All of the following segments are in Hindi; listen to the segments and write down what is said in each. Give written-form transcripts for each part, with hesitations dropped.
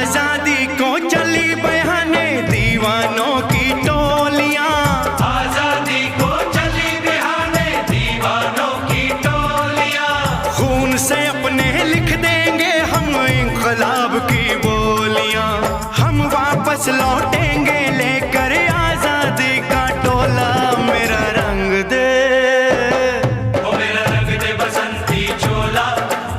आजादी को चली बहाने दीवानों की टोलियां, आजादी को चली बहाने दीवानों की टोलियां, खून से अपने लिख देंगे हम इंकलाब की बोलियां, हम वापस लौटेंगे लेकर आजादी का टोला, मेरा रंग दे ओ मेरा रंग दे बसंती चोला,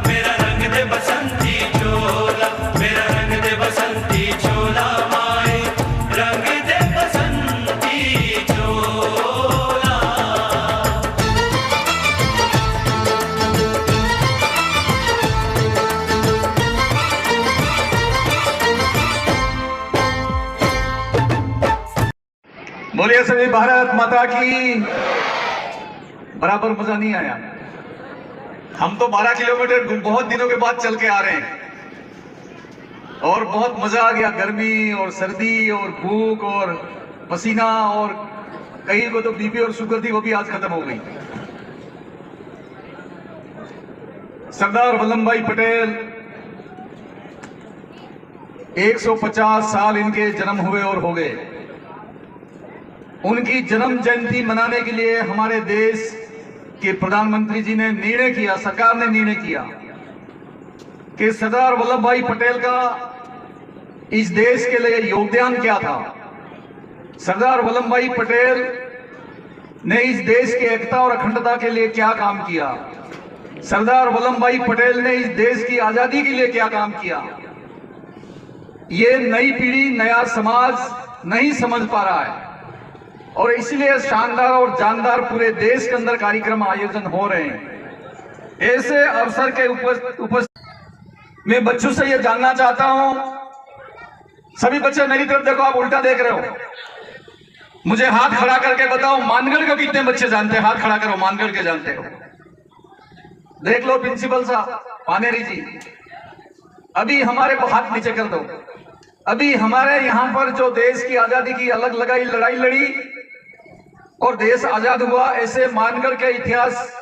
मेरा रंग दे बसंती चोला, मेरा रंग दे बसंती चोला, माए रंग दे बसंती चोला। बोलिए सभी भारत माता की। बराबर मजा नहीं आया। हम तो 12 किलोमीटर बहुत दिनों के बाद चल के आ रहे हैं और बहुत मजा आ गया। गर्मी और सर्दी और भूख और पसीना और कहीं को तो बीपी और शुगर थी, वो भी आज खत्म हो गई। सरदार वल्लभ भाई पटेल 150 साल इनके जन्म हुए और हो गए। उनकी जन्म जयंती मनाने के लिए हमारे देश के प्रधानमंत्री जी ने निर्णय किया, सरकार ने निर्णय किया कि सरदार वल्लभ भाई पटेल का इस देश के लिए योगदान क्या था। सरदार वल्लभ भाई पटेल ने इस देश की एकता और अखंडता के लिए क्या काम किया। सरदार वल्लभ भाई पटेल ने इस देश की आजादी के लिए क्या काम किया। ये नई पीढ़ी, नया समाज नहीं समझ पा रहा है और इसलिए शानदार और जानदार पूरे देश के अंदर कार्यक्रम आयोजन हो रहे हैं। ऐसे अवसर के उपस्थित मैं बच्चों से यह जानना चाहता हूं, सभी बच्चे मेरी तरफ देखो, आप उल्टा देख रहे हो। मुझे हाथ खड़ा करके बताओ, मानगढ़ को कितने बच्चे जानते हैं? हाथ खड़ा करो, मानगढ़ के जानते हो। देख लो प्रिंसिपल साहब, पानेरी जी, अभी हमारे हाथ नीचे कर दो। अभी हमारे यहां पर जो देश की आजादी की अलग लगाई लड़ाई लड़ी और देश आजाद हुआ, ऐसे मानगढ़ के इतिहास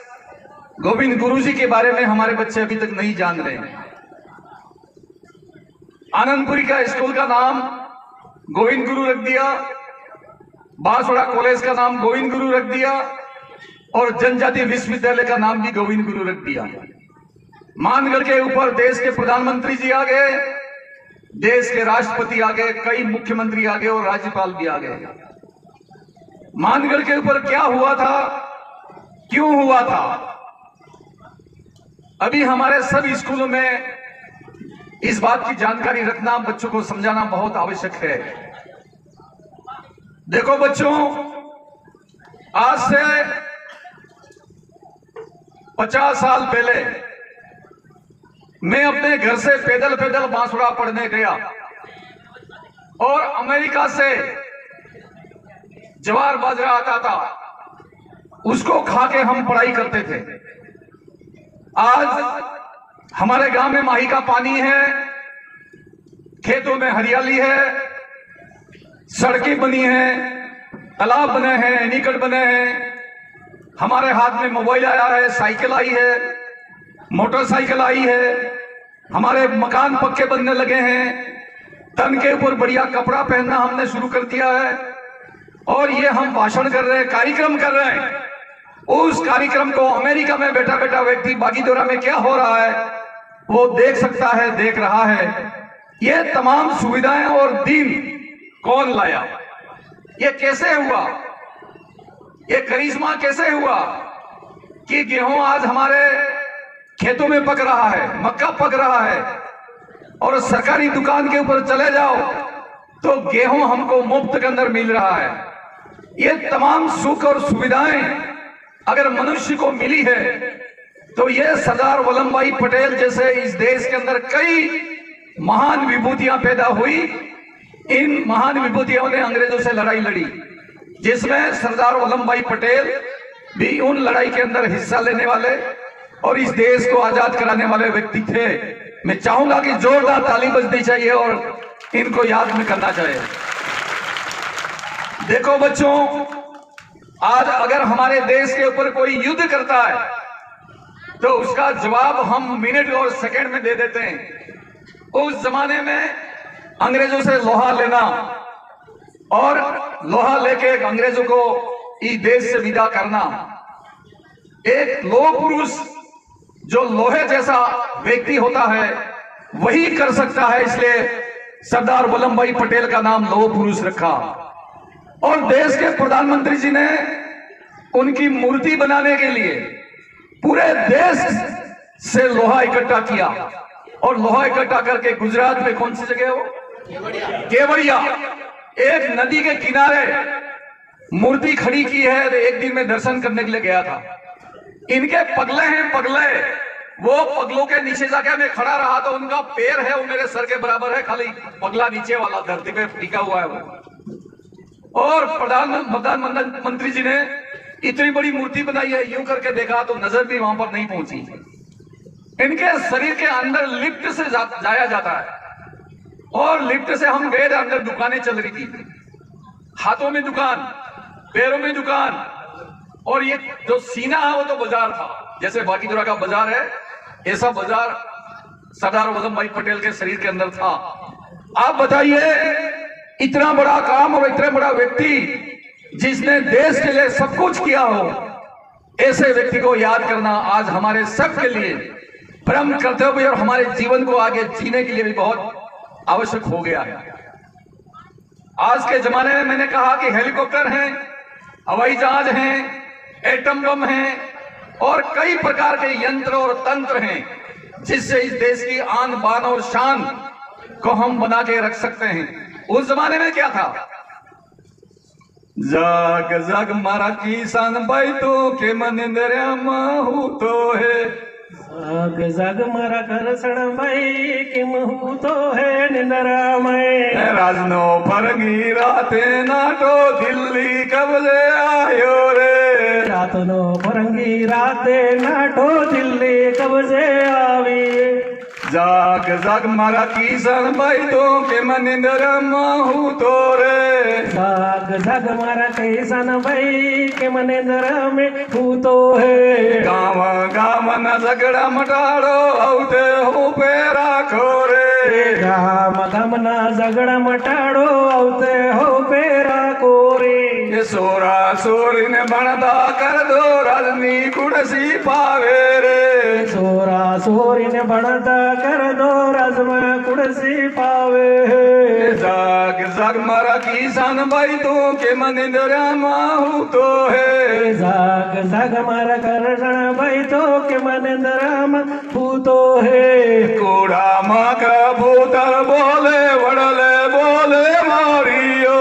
गोविंद गुरु जी के बारे में हमारे बच्चे अभी तक नहीं जान रहे हैं। आनंदपुरी का स्कूल का नाम गोविंद गुरु रख दिया, बांसवाड़ा कॉलेज का नाम गोविंद गुरु रख दिया और जनजाति विश्वविद्यालय का नाम भी गोविंद गुरु रख दिया। मानगढ़ के ऊपर देश के प्रधानमंत्री जी आ गए, देश के राष्ट्रपति आ गए, कई मुख्यमंत्री आ गए और राज्यपाल भी आ गए। मानगढ़ के ऊपर क्या हुआ था, क्यों हुआ था, अभी हमारे सभी स्कूलों में इस बात की जानकारी रखना, बच्चों को समझाना बहुत आवश्यक है। देखो बच्चों, आज से 50 साल पहले मैं अपने घर से पैदल पैदल बांसुड़ा पढ़ने गया और अमेरिका से ज्वार बाजरा आता था, उसको खा के हम पढ़ाई करते थे। आज हमारे गांव में माही का पानी है, खेतों में हरियाली है, सड़कें बनी हैं, तालाब बने हैं, एनीकट बने हैं, हमारे हाथ में मोबाइल आया है, साइकिल आई है, मोटरसाइकिल आई है, हमारे मकान पक्के बनने लगे हैं, तन के ऊपर बढ़िया कपड़ा पहनना हमने शुरू कर दिया है और ये हम भाषण कर रहे हैं, कार्यक्रम कर रहे हैं। उस कार्यक्रम को अमेरिका में बैठा बैठा व्यक्ति बागीदोरा में क्या हो रहा है वो देख सकता है, देख रहा है। ये तमाम सुविधाएं और दिन कौन लाया, ये कैसे हुआ, ये करिश्मा कैसे हुआ कि गेहूं आज हमारे खेतों में पक रहा है, मक्का पक रहा है और सरकारी दुकान के ऊपर चले जाओ तो गेहूं हमको मुफ्त के अंदर मिल रहा है। ये तमाम सुख और सुविधाएं अगर मनुष्य को मिली है तो ये सरदार वल्लभ भाई पटेल जैसे इस देश के अंदर कई महान विभूतियां पैदा हुई। इन महान विभूतियों ने अंग्रेजों से लड़ाई लड़ी, जिसमें सरदार वल्लभ भाई पटेल भी उन लड़ाई के अंदर हिस्सा लेने वाले और इस देश को आजाद कराने वाले व्यक्ति थे। मैं चाहूंगा कि जोरदार ताली बजनी चाहिए और इनको याद में करना चाहिए। देखो बच्चों, आज अगर हमारे देश के ऊपर कोई युद्ध करता है तो उसका जवाब हम मिनट और सेकंड में दे देते हैं। उस जमाने में अंग्रेजों से लोहा लेना और लोहा लेके अंग्रेजों को इस देश से विदा करना, एक लोह पुरुष जो लोहे जैसा व्यक्ति होता है वही कर सकता है। इसलिए सरदार वल्लभ भाई पटेल का नाम लोह पुरुष रखा। और देश के प्रधानमंत्री जी ने उनकी मूर्ति बनाने के लिए पूरे देश से लोहा इकट्ठा किया। और लोहा इकट्ठा करके गुजरात में कौन सी जगह हो, केवड़िया, एक नदी के किनारे मूर्ति खड़ी की है। एक दिन में दर्शन करने के लिए गया था। इनके पगले हैं, पगले, वो पगलों के नीचे जाके मैं खड़ा रहा तो उनका पैर है वो मेरे सर के बराबर है, खाली पगला नीचे वाला धरती पे टिका हुआ है वो। और प्रधानमंत्री जी ने इतनी बड़ी मूर्ति बनाई है, यूं करके देखा तो नजर भी वहां पर नहीं पहुंची। इनके शरीर के अंदर लिफ्ट से जाया जाता है और लिफ्ट से हम गए, अंदर दुकानें चल रही थी, हाथों में दुकान, पैरों में दुकान, और ये जो सीना है वो तो बाजार था, जैसे बागीदुरा का बाजार है ऐसा बाजार सरदार वल्लभ भाई पटेल के शरीर के अंदर था। आप बताइए, इतना बड़ा काम और इतना बड़ा व्यक्ति जिसने देश के लिए सब कुछ किया हो, ऐसे व्यक्ति को याद करना आज हमारे सब के लिए परम कर्तव्य और हमारे जीवन को आगे जीने के लिए भी बहुत आवश्यक हो गया है। आज के जमाने में मैंने कहा कि हेलीकॉप्टर हैं, हवाई जहाज हैं, एटम बम हैं और कई प्रकार के यंत्र और तंत्र हैं जिससे इस देश की आन बान और शान को हम बना के रख सकते हैं। उस जमाने में क्या था, जाग जाग मारा किसान भाई तो के मन इंद्रिया महू तो है, जाग जाग मारा करसण भाई के महू तो है निंदरा में। राजनो फरंगी राते नाटो दिल्ली कब्जे आयो रे, रातनो फरंगी राते नाटो दिल्ली कब्जे आवी। जाग जाग मारा किसान भाई तो के मन इंद्रिया महू तो रे, जाग जाग मारा किसान भाई के मनेंद्र में हूँ तो है। गाँव गाँव न झगड़ा मटाड़ो औते हो पे राखो रे, गाम गाम ना झगड़ा मटाड़ो औते हो पेरा कोरे। ये सोरा सोरी ने बनता कर दो रजनी कुड़सी पावे रे, सोरा सोरी ने बनता कर दो रजमा कुड़सी पावे। जाग जाग मारा किसान भाई तो के मन इंद्रिया महू तो है, जाग जाग मारा करसण भाई तो के मनेंद्र में तो है। कूड़ा माँ का भूतर बोले वड़ले बोले मारियो,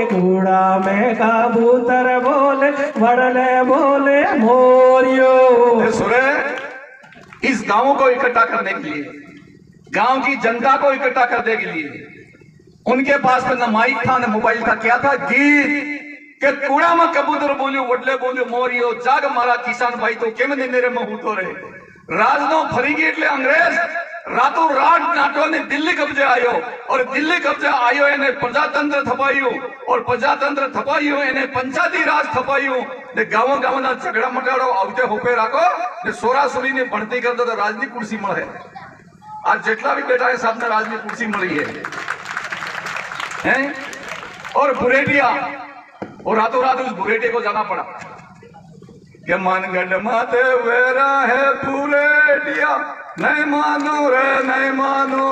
कूड़ा में कबूतर बोले वड़ले बोले मोरियो। सुरे, इस गांव को इकट्ठा करने के लिए, गांव की जनता को इकट्ठा करने के लिए उनके पास में न माइक था न मोबाइल था, क्या था, गीत के कूड़ा में कबूतर बोलियो वडले बोलियो मोरियो, जाग मारा किसान भाई तो केम निंदरे में हूं तो रे। राजनो फरीगी એટલે अंग्रेज रातों रात नाटो ने दिल्ली कब्जे आयो और दिल्ली कब्जे आयो એને પ્રજાતંત્ર થપાયું और પ્રજાતંત્ર થપાયું એને પંચાયતી રાજ થપાયું ને ગામો ગામના ઝઘડા મટાડો આવતે હોપે રાખો ને સોરાસુરીને ભણતી કરતો તો રાજની कुर्सी મળે। आज જેટલા भी બેઠા है सबने राजनी कुर्सी મળી है और बुरेटिया, और रातों रात उस बुरेटिया को जाना पड़ा कि मानगढ़ माते वेरा है बुरेटिया, नहीं मानो रे नहीं मानो,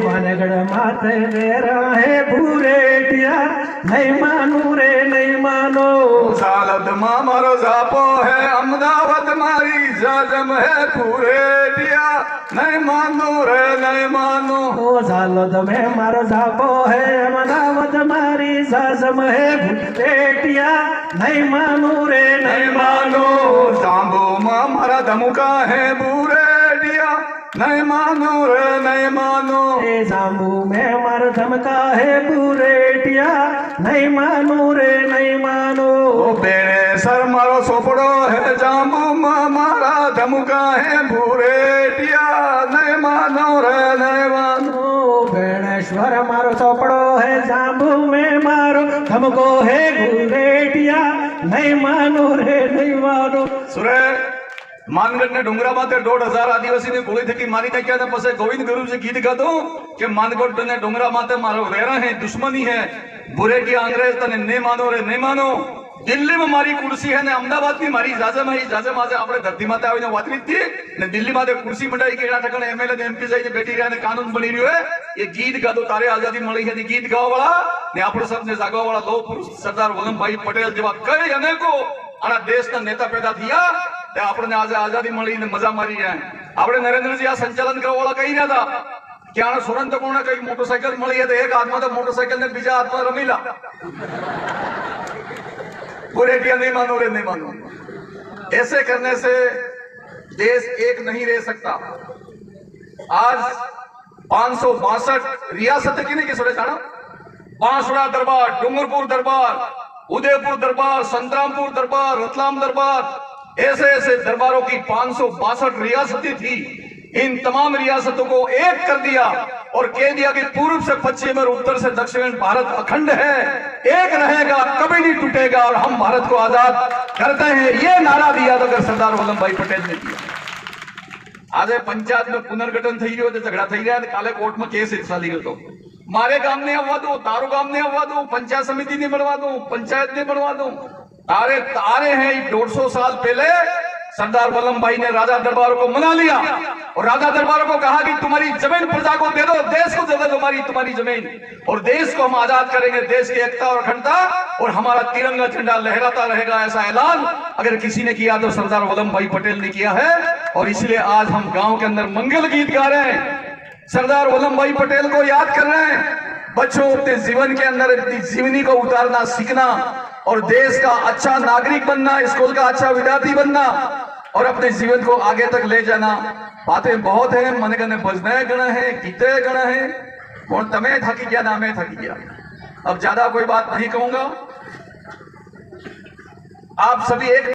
मानगढ़ माते वेरा है बुरेटिया, नहीं मानो रे नहीं मानो। सालद माँ मारो जापो है अहमदाबाद मारी जाजम है बुरेटिया, नहीं मानो रे नहीं मानो। ओ सालद में मारो जापो है अहमदाबाद मारी जाजम है बुरेटिया, नहीं मानो रे नहीं मानो। जाम्बू माँ मारा धमुका है बुरेटिया, नहीं मानो रे नहीं मानो। जाम्बू में मारो धमका है बुरेटिया, नहीं मानो रे नहीं मानो। बेड़े सर मारो सोपड़ो है जाम्बू माँ मारा धमुका है बुरेटिया, नहीं मानो रे नहीं मानो। बेणेश्वर मारो सोपड़ो है जाम्बू में मारो धमको है बुरेटिया, नहीं मानो रे नहीं मानो। सुरे, मानगढ़ ने डोंगरा माते 1,500 आदिवासी ने गोली थकी मारी था क्या था पसे गोविंद गुरु से गीत गा दो कि मानगढ़ ने डोंगरा माते मारो वेरा है दुश्मनी है बुरे की अंग्रेज तने ने मानो रे ने मानो दिल्ही में मारी कुर्सी है ने अहमदाबाद में मारी जाजम आज આપણે ધરતી માતે આવીને વાત લીધી ને દિલ્હી માતે कुर्सी મંડાઈ કે એના ઠકણે એમએલએ ને એમપી જઈને બેઠી રહ્યા ને કાનૂન બની રહ્યો હે એ ગીત ગાતો તારે આઝાદી મળી છે ગીત ગાવા વાળા ને આપણે સબને જાગવા વાળા લો પુરુષ સરદાર વલ્લભભાઈ પટેલ જેવા કઈ અનેકો આના દેશના નેતા પેદા થયા તે આપણને આજે આઝાદી મળીને મજા મારી રહ્યા આપણે નરેન્દ્રજી આ સંચાલન કરવા વાળા કહી રહ્યા હતા कि आना सुरंत कोण कई मोटरसाइकिल मिली है तो एक हाथ में तो मोटरसाइकिल ने बीजा हाथ में रमीला बुरेटिया नहीं मानो रे नहीं मानो ऐसे करने से देश एक नहीं रह सकता। आज 562 रियासत की नहीं किसने जाना बांसुरा दरबार डूंगरपुर दरबार उदयपुर दरबार संतरामपुर दरबार रतलाम दरबार ऐसे ऐसे दरबारों की 562 रियासतें थी। इन तमाम रियासतों को एक कर दिया और कह दिया कि पूर्व से पश्चिम और उत्तर से दक्षिण भारत अखंड है एक रहेगा कभी नहीं टूटेगा और हम भारत को आजाद करते हैं ये नारा दिया तो सरदार वल्लभभाई पटेल ने दिया। आज पंचायत में पुनर्गठन थी गयो झगड़ा थी गया काले कोर्ट में केस चाली गयो तो मारे गाम ने आववा दो तारो गाम ने आववा दो पंचायत समिति ने बनवा दो पंचायत ने बनवा दो तारे तारे हैं 150 साल पहले सरदार वल्लभभाई ने राजा दरबारों को मना लिया और राजा दरबारों को कहा कि तुम्हारी जमीन प्रजा को दे दो देश को दे दो तुम्हारी जमीन और देश को हम आजाद करेंगे देश की एकता और अखंडता और हमारा तिरंगा झंडा लहराता रहेगा ऐसा ऐलान अगर किसी ने किया तो सरदार वल्लभभाई पटेल ने किया है। और इसलिए आज हम गांव के अंदर मंगल गीत गा रहे हैं सरदार वल्लभभाई पटेल को याद कर रहे हैं। बच्चों अपने जीवन के अंदर अपनी जीवनी को उतारना सीखना और देश का अच्छा नागरिक बनना स्कूल का अच्छा विद्यार्थी बनना और अपने जीवन को आगे तक ले जाना। बातें बहुत है मन कने भजने गण है गीते गण है और तमे थकी गया ना मैं थकी गया। अब ज्यादा कोई बात नहीं कहूंगा। आप सभी एक